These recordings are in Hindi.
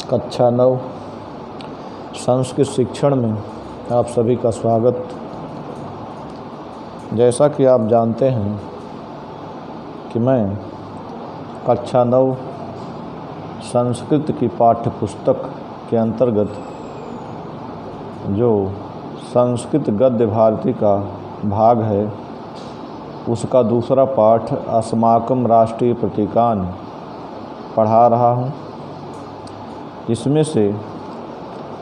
कक्षा 9 संस्कृत शिक्षण में आप सभी का स्वागत। जैसा कि आप जानते हैं कि मैं कक्षा 9 संस्कृत की पाठ्य पुस्तक के अंतर्गत जो संस्कृत गद्य भारती का भाग है उसका दूसरा पाठ अस्माकं राष्ट्रीय प्रतीकान पढ़ा रहा हूँ। इसमें से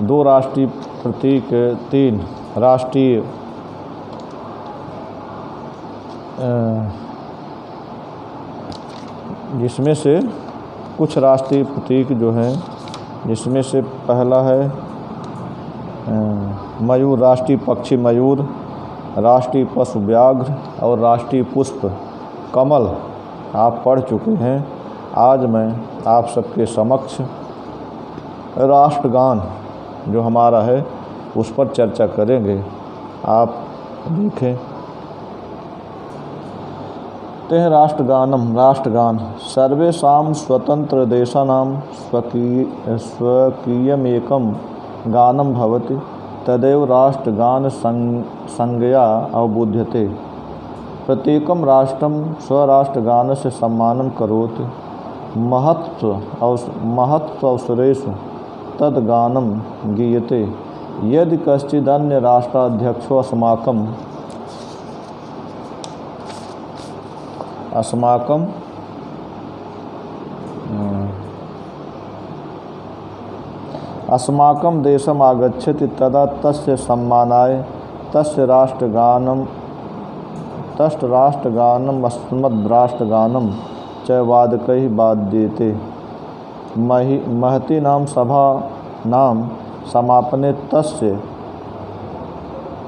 2 राष्ट्रीय प्रतीक, 3 राष्ट्रीय जिसमें से कुछ राष्ट्रीय प्रतीक जो हैं, जिसमें से पहला है मयूर, राष्ट्रीय पक्षी मयूर, राष्ट्रीय पशु व्याघ्र और राष्ट्रीय पुष्प कमल आप पढ़ चुके हैं। आज मैं आप सबके समक्ष राष्ट्रगान जो हमारा है उस पर चर्चा करेंगे। आप देखें ते राष्ट्रगान सर्वेषां स्वतंत्र देशानां स्वकीयमेकं गानं भवति तदेव राष्ट्रगान संज्ञया अवबुध्यते। प्रत्येकं राष्ट्रं स्वराष्ट्रगानस्य सम्मानं करोति। महत्त्वावसरेषु तद्गानं गीयते। यदि कश्चिदन्य राष्ट्राध्यक्षो अस्माकं देशम् आगच्छति तदा तस्य सम्मानाय तस्य राष्ट्रगानम् अस्मद्राष्ट्रगानं च वादकैः वाद्यते। महतीनां सभानां समापने तस्य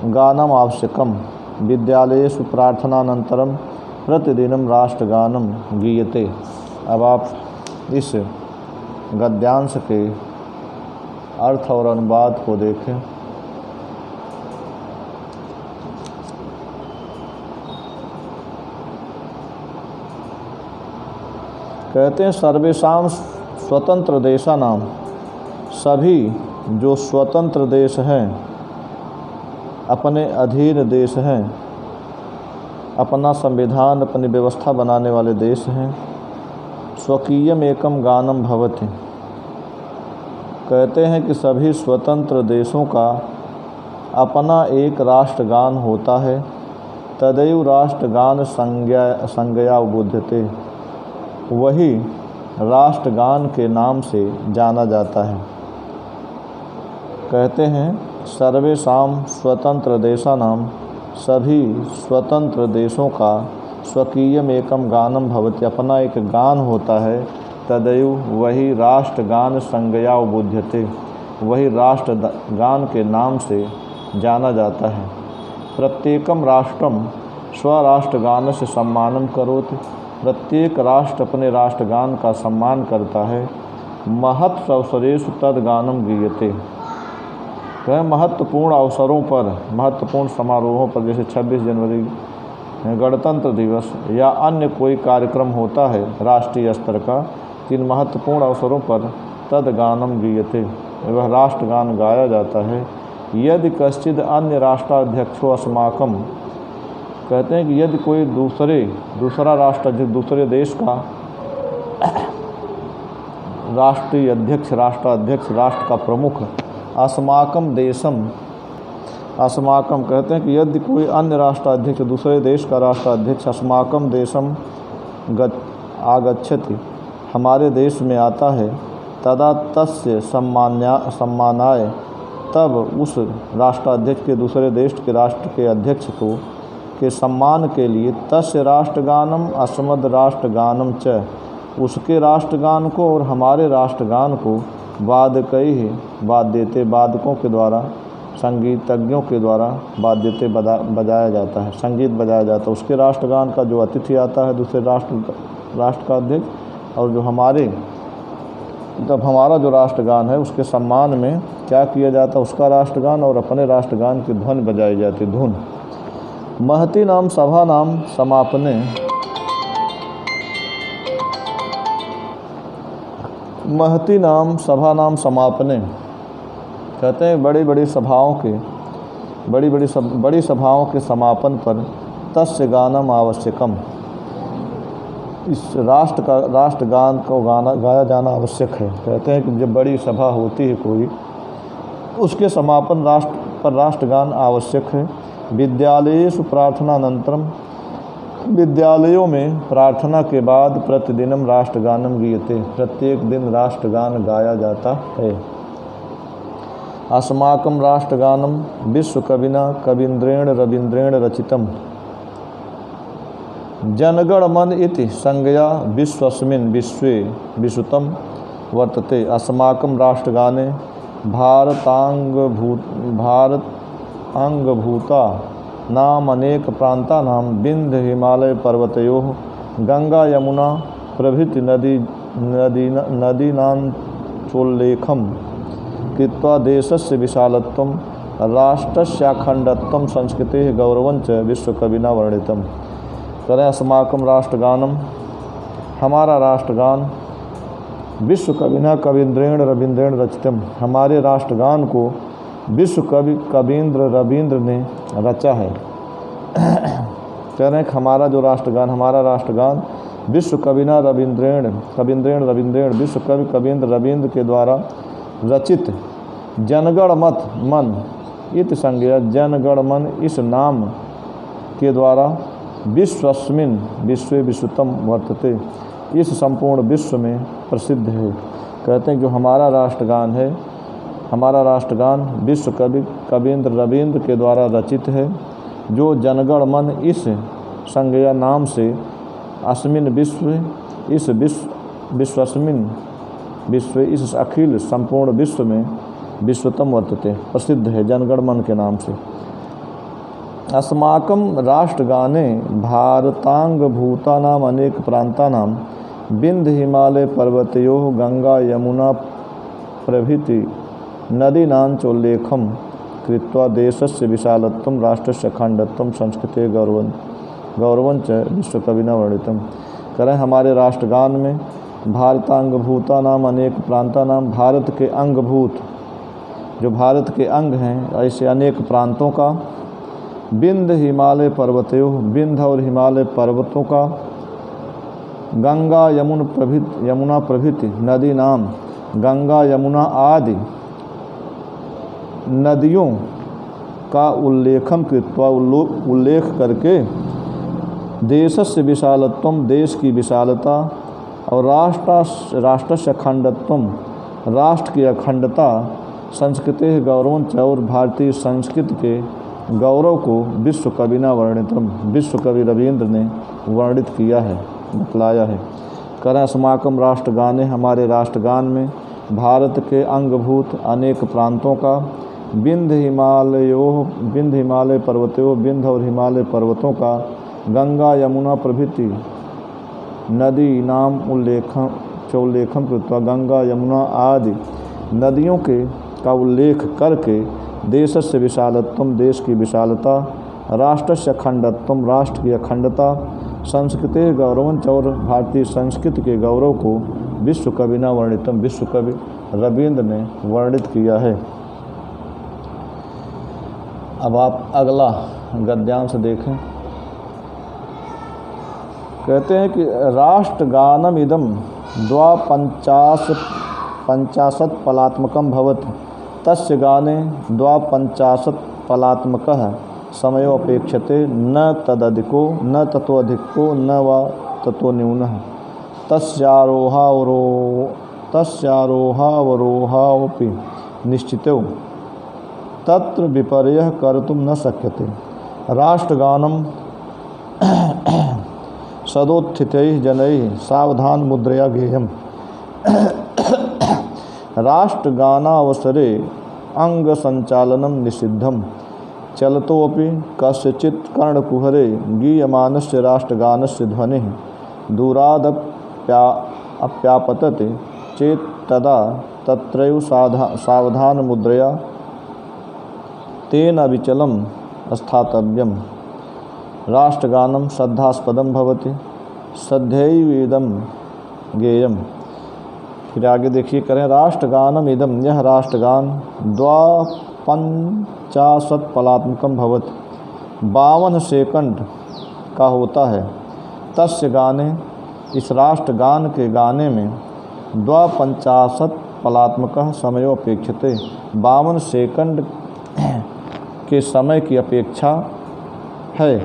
गानम् आवश्यकम्। विद्यालयेषु प्रार्थनानन्तरं प्रतिदिनं राष्ट्रगानं गीयते। अब आप इस गद्यांश के अर्थ और अनुवाद को देखें। कहते हैं सर्वेषां स्वतंत्र देशानां, सभी जो स्वतंत्र देश हैं, अपने अधीन देश हैं, अपना संविधान अपनी व्यवस्था बनाने वाले देश हैं। स्वकीयम एकम गानम भवति, कहते हैं कि सभी स्वतंत्र देशों का अपना एक राष्ट्रगान होता है। तदैव राष्ट्रगान संज्ञया उबुध्यते, वही राष्ट्रगान के नाम से जाना जाता है। कहते हैं सर्वेषां स्वतंत्र देशानां, सभी स्वतंत्र देशों का स्वकीयम एकम गानम भवति, अपना एक गान होता है। तदैव वही राष्ट्रगान संज्ञया उबुध्यते, वही राष्ट्रगान के नाम से जाना जाता है। प्रत्येकम राष्ट्रम स्वराष्ट्रगानस्य सम्मानं करोति, प्रत्येक राष्ट्र अपने राष्ट्रगान का सम्मान करता है। महत्त्वावसरेषु तद्गानं गीयते, वह महत्वपूर्ण अवसरों पर, महत्वपूर्ण समारोहों पर, जैसे 26 जनवरी, गणतंत्र दिवस या अन्य कोई कार्यक्रम होता है राष्ट्रीय स्तर का, इन महत्वपूर्ण अवसरों पर तद्गानं गीयते, वह राष्ट्रगान गाया जाता है। यदि कश्चिद अन्य राष्ट्राध्यक्षो अस्माकं, कहते हैं कि यदि कोई दूसरा राष्ट्राध्यक्ष, दूसरे देश का राष्ट्रीय अध्यक्ष, राष्ट्राध्यक्ष, राष्ट्र का प्रमुख, अस्माकं देशम, अस्माकं कहते हैं कि यदि कोई अन्य राष्ट्राध्यक्ष, दूसरे देश का राष्ट्राध्यक्ष अस्माकं देशम आगच्छति, हमारे देश में आता है, तदा तस्य सम्मानाय, तब उस राष्ट्राध्यक्ष के, दूसरे देश के राष्ट्र के अध्यक्ष को के सम्मान के लिए तस्य राष्ट्रगानम अस्मद् राष्ट्रगानम च, उसके राष्ट्रगान को और हमारे राष्ट्रगान को वादकैः वाद्यते, वादकों के द्वारा, संगीतज्ञों के द्वारा वाद्यते बजाया जाता है, संगीत बजाया जाता है। उसके राष्ट्रगान का जो अतिथि आता है दूसरे राष्ट्र का अध्यक्ष, और जो हमारे, तब हमारा जो राष्ट्रगान है उसके सम्मान में क्या किया जाता है, उसका राष्ट्रगान और अपने राष्ट्रगान की ध्वनि बजाई जाती, धुन। महतीनां सभानां समापने महती नाम सभा नाम समापने, कहते हैं बड़ी बड़ी सभाओं के समापन पर तस्य गानम आवश्यकम, इस राष्ट्रगान को गाया जाना आवश्यक है। कहते हैं कि जब बड़ी सभा होती है कोई, उसके समापन राष्ट्रगान आवश्यक है। विद्यालयेषु प्रार्थनानंतरम, विद्यालयों में प्रार्थना के बाद प्रतिदिनम राष्ट्रगानम गीयते, प्रत्येक दिन राष्ट्रगान गाया जाता है। अस्माकं राष्ट्रगानम विश्वकविना कवीन्द्रेण रवीन्द्रेण रचितम, जनगण मन इति संज्ञा विश्वस्मिन् विश्वे विश्रुतं वर्तते। अस्माकं राष्ट्रगाने भारतांगभूता नाम अनेक प्रांतानां विंध्य हिमालय पर्वतयोः गंगा यमुना प्रभृति नदीनाञ्चोल्लेखं कृत्वा देशस्य विशालत्वं राष्ट्रस्याखण्डत्वं संस्कृतेः गौरवञ्च विश्वकविना वर्णितम्। करें अस्माकं राष्ट्रगानम, हमारा राष्ट्रगान विश्वकविना कवीन्द्रेण रवीन्द्रेण रचितम, हमारे राष्ट्रगान को विश्व कवि कवीन्द्र रवीन्द्र ने रचा है। कह रहे हैं हमारा राष्ट्रगान विश्व कविना कवीन्द्रेण रवीन्द्रेण विश्व कवि कवीन्द्र रवीन्द्र के द्वारा रचित, जनगण मन इत संज्ञा, जनगण मन इस नाम के द्वारा विश्वस्मिन् विश्वे विश्रुतम वर्तते, इस संपूर्ण विश्व में प्रसिद्ध है। कहते हैं जो हमारा राष्ट्रगान है, हमारा राष्ट्रगान विश्व कवि कवीन्द्र रवीन्द्र के द्वारा रचित है, जो जनगण मन इस संज्ञा नाम से अस्मिन विश्व, इस विश्वस्मिन विश्व, इस अखिल संपूर्ण विश्व में विश्वतम वर्तते, प्रसिद्ध है जनगण मन के नाम से। अस्माकं राष्ट्रगाने भारतांगभूतानाम अनेक प्रांतानाम विंध्य हिमालय पर्वतयोः गंगा यमुना प्रभृति नदीनाञ्चोल्लेखं कृत्वा देशस्य विशालत्वं राष्ट्रस्य अखण्डत्वं संस्कृते गौरवञ्च विश्वकविना वर्णितम्। करें हमारे राष्ट्रगान में भारतांगभूता नाम अनेक प्रांता नाम, भारत के अंगभूत, जो भारत के अंग हैं ऐसे अनेक प्रांतों का, विंध्य हिमालय पर्वतयों, विंध्य और हिमालय पर्वतों का, गंगा यमुना प्रभृति नदी नाम, गंगा यमुना आदि नदियों का उल्लेख करके देशस्य विशालत्वम, देश की विशालता, और राष्ट्रस्य अखंडत्वम, राष्ट्र की अखंडता, संस्कृते गौरवंच, और भारतीय संस्कृति के गौरव को विश्व कविना वर्णितम, विश्व कवि रवीन्द्र ने वर्णित किया है, बतलाया है। करें अस्माकं राष्ट्रगाने, हमारे राष्ट्रगान में भारत के अंगभूत अनेक प्रांतों का, विंध्य हिमालय पर्वतों, विंध्य और हिमालय पर्वतों का, गंगा यमुना प्रभृति नदी नाम चोल्लेखम कृत्वा, गंगा यमुना आदि नदियों का उल्लेख करके देशस्य विशालत्वम, देश की विशालता, राष्ट्रस्य अखंडत्वम, राष्ट्र की अखंडता, संस्कृते गौरवंच, और भारतीय संस्कृति के गौरव को विश्व कविना वर्णितम, विश्व कवि रवीन्द्र ने वर्णित किया है। अब आप अगला गद्यांश देखें। कहते हैं कि राष्ट्रगानम इदम द्वापंचाशत् पलात्मकं भवति, तस्य गाने द्वापंचाशत् पलात्मकः समयो अपेक्षते, न तदधिको न ततोऽधिको न वा ततो न्यूनः, तस्यारोहावरोहावपि निश्चितो तत्र विपर्यः कर्तुं न शक्यते। राष्ट्रगानम सदोत्थितैः जनैः सावधान मुद्रया गेयम्। राष्ट्रगानावसरे अंगसंचालनं निषिद्धं, चलतोऽपि कस्यचित् कर्णकुहरे गीयमानस्य राष्ट्रगानस्य ध्वनिः दूरादप्यापतते चेत् तदा तत्रैव सावधान मुद्रया तेन अविचलं स्थातव्यम्। राष्ट्रगानं श्रद्धास्पदं भवति, श्रद्धैवेदं गेयम्। फिर आगे देखिए करें राष्ट्रगानम इदम, यह राष्ट्रगान 52 पलात्मकम भवत, 52 सेकंड का होता है। तस्य गाने, इस राष्ट्रगान के गाने में 52 पलात्मक समयो अपेक्षते, 52 सेकंड के समय की अपेक्षा है।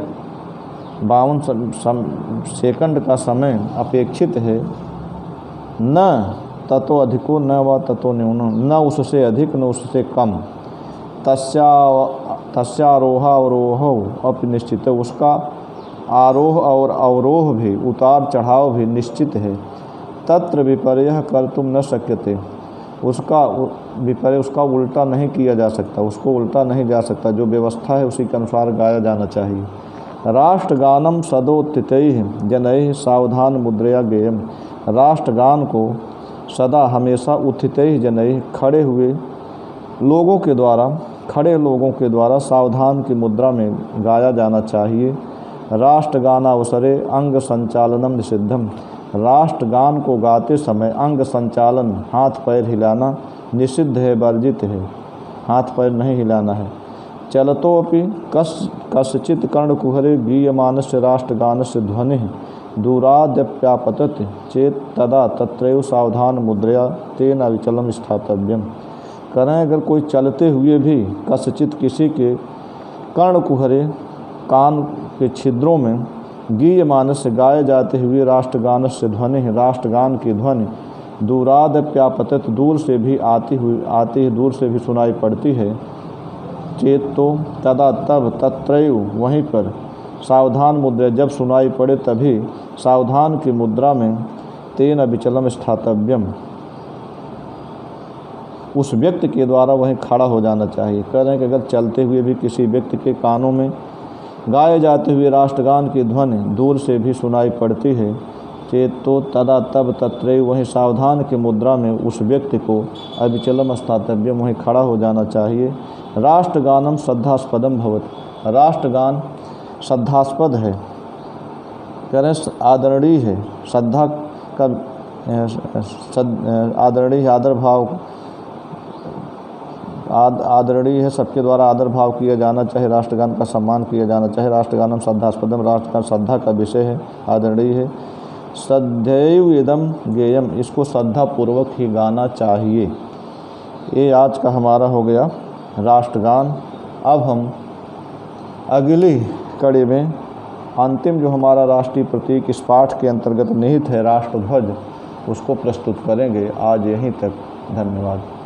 52 सेकंड का समय अपेक्षित है। न ततो अधिको न व ततो न्यूनो, न उससे अधिक न उससे कम। तस्यारोह अवरोह अपि निश्चित, उसका आरोह और अवरोह भी, उतार चढ़ाव भी निश्चित है। तत्र विपर्यः कर्तुम न शक्यते, उसका विपर्य, उसका उल्टा नहीं किया जा सकता, उसको उल्टा नहीं जा सकता। जो व्यवस्था है उसी के अनुसार गाया जाना चाहिए। राष्ट्रगानम सदोत्थितैः जनैः सावधान मुद्रया गेयम, राष्ट्रगान को सदा हमेशा उत्थितैः जनैः खड़े हुए लोगों के द्वारा, खड़े लोगों के द्वारा सावधान की मुद्रा में गाया जाना चाहिए। राष्ट्रगानावसरे अंग संचालनम निषिद्धम, राष्ट्रगान को गाते समय अंग संचालन, हाथ पैर हिलाना निषिद्ध है, वर्जित है। हाथ पैर नहीं हिलाना है। चलतोपि कस्यचित् कर्णकुहरे गीयमानस्य राष्ट्रगानस्य ध्वनिः दूराद्यप्यापतत् चेत तदा तत्रैव सावधान मुद्रया तेन अविचलम स्थातव्यम। करें अगर कोई चलते हुए भी कस्यचित् किसी के कर्णकुहरे, कान के छिद्रों में, गीयमान से गाए जाते हुए राष्ट्रगान से ध्वनि, राष्ट्रगान की ध्वनि दूराद्यप्यापतत्, दूर से भी आती दूर से भी सुनाई पड़ती है। चेत तो तदा तब, तत्रैव वहीं पर, सावधान मुद्रा जब सुनाई पड़े तभी सावधान की मुद्रा में, तेन अविचलम स्थातव्यम, उस व्यक्ति के द्वारा वहीं खड़ा हो जाना चाहिए। कह रहे हैं कि अगर चलते हुए भी किसी व्यक्ति के कानों में गाए जाते हुए राष्ट्रगान की ध्वनि दूर से भी सुनाई पड़ती है, चेत तो तदा तब तत्रैव वहीं सावधान की मुद्रा में उस व्यक्ति को अविचलम स्थातव्यम, वहीं खड़ा हो जाना चाहिए। राष्ट्रगानम श्रद्धास्पदम भवत, राष्ट्रगान श्रद्धास्पद है, कह रहे हैं आदरणीय है, श्रद्धा का आदरणीय, आदर भाव, आदरणीय है, सबके द्वारा आदर भाव किया जाना चाहिए, राष्ट्रगान का सम्मान किया जाना चाहिए। राष्ट्रगानम श्रद्धास्पदम, राष्ट्रगान श्रद्धा का विषय है, आदरणीय है। श्रद्धेयु इदम गेयम, इसको श्रद्धा पूर्वक ही गाना चाहिए। ये आज का हमारा हो गया राष्ट्रगान। अब हम अगली कड़ी में अंतिम जो हमारा राष्ट्रीय प्रतीक इस पाठ के अंतर्गत निहित है, राष्ट्रध्वज, उसको प्रस्तुत करेंगे। आज यहीं तक, धन्यवाद।